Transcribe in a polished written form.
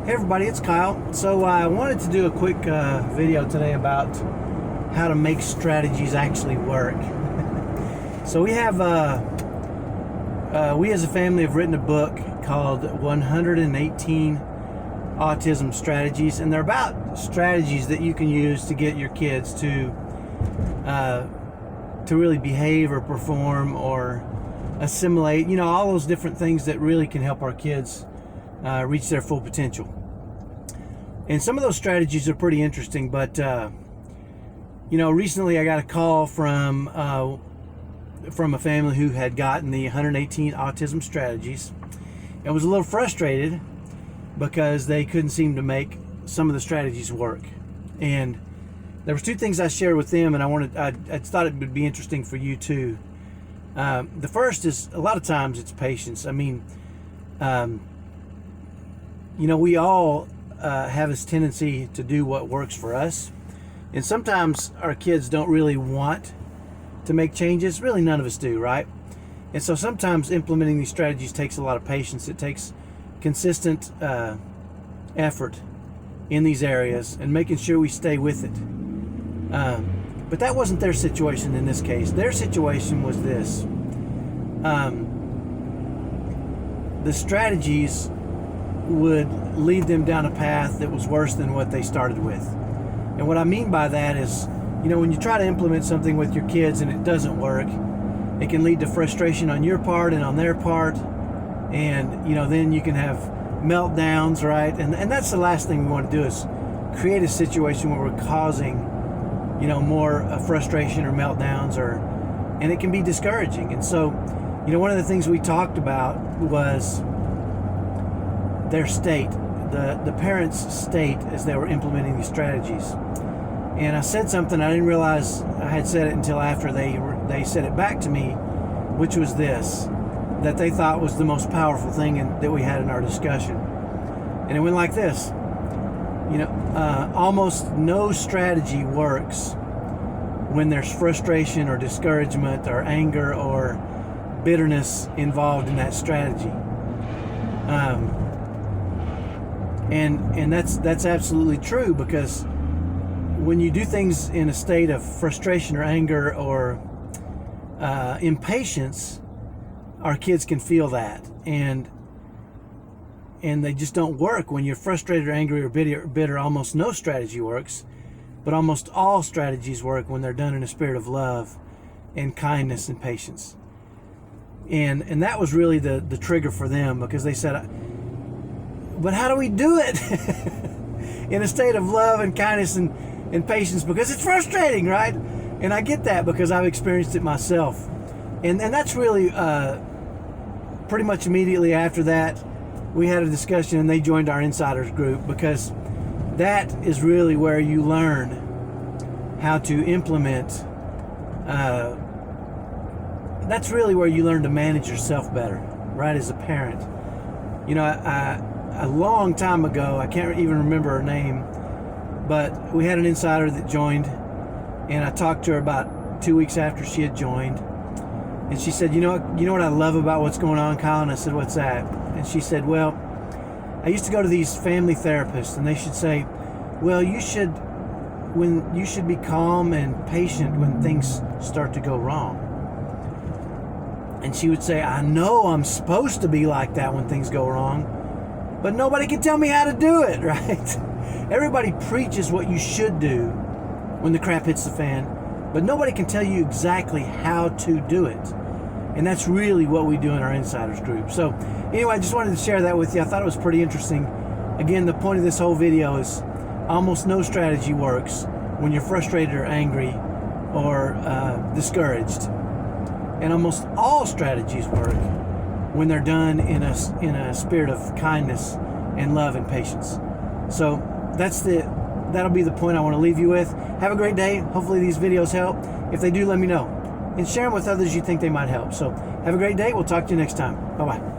Hey everybody, it's Kyle. So I wanted to do a quick video today about how to make strategies actually work. So we have, we as a family have written a book called 118 Autism Strategies, and they're about strategies that you can use to get your kids to really behave or perform or assimilate, you know, all those different things that really can help our kids reach their full potential. And some of those strategies are pretty interesting, but you know, recently I got a call from a family who had gotten the 118 Autism Strategies and was a little frustrated because they couldn't seem to make some of the strategies work. And there was two things I shared with them, and I thought it would be interesting for you too. The first is, a lot of times it's patience. I mean, you know, we all have this tendency to do what works for us, and sometimes our kids don't really want to make changes. Really, none of us do, right? And so sometimes implementing these strategies takes a lot of patience. It takes consistent effort in these areas and making sure we stay with it. But that wasn't their situation in this case. Their situation was this. The strategies would lead them down a path that was worse than what they started with. And what I mean by that is, you know, when you try to implement something with your kids and it doesn't work, it can lead to frustration on your part and on their part. And, you know, then you can have meltdowns, right? And that's the last thing we want to do, is create a situation where we're causing, you know, more frustration or meltdowns, and it can be discouraging. And so, you know, one of the things we talked about was their state, the parents' state as they were implementing these strategies. And I said something, I didn't realize I had said it until after they said it back to me, which was this, that they thought was the most powerful thing that we had in our discussion. And it went like this. You know, almost no strategy works when there's frustration or discouragement or anger or bitterness involved in that strategy. And that's absolutely true, because when you do things in a state of frustration or anger or impatience, our kids can feel that, and they just don't work. When you're frustrated or angry or bitter, almost no strategy works, but almost all strategies work when they're done in a spirit of love and kindness and patience. And that was really the trigger for them, because they said, but how do we do it in a state of love and kindness and patience? Because it's frustrating, right? And I get that, because I've experienced it myself. And that's really pretty much immediately after that, we had a discussion and they joined our insiders group, because that is really where you learn how to implement, that's really where you learn to manage yourself better, right, as a parent. You know, a long time ago, I can't even remember her name, but we had an insider that joined, and I talked to her about 2 weeks after she had joined, and she said, you know what I love about what's going on, Kyle? And I said, what's that? And she said, well, I used to go to these family therapists, and they should say, well, you should be calm and patient when things start to go wrong. And she would say, I know I'm supposed to be like that when things go wrong, but nobody can tell me how to do it, right? Everybody preaches what you should do when the crap hits the fan, but nobody can tell you exactly how to do it. And that's really what we do in our insiders group. So anyway, I just wanted to share that with you. I thought it was pretty interesting. Again, the point of this whole video is almost no strategy works when you're frustrated or angry or discouraged. And almost all strategies work when they're done in a spirit of kindness and love and patience. So that'll be the point I want to leave you with. Have a great day. Hopefully these videos help. If they do, let me know, and share them with others you think they might help. So have a great day. We'll talk to you next time. Bye-bye.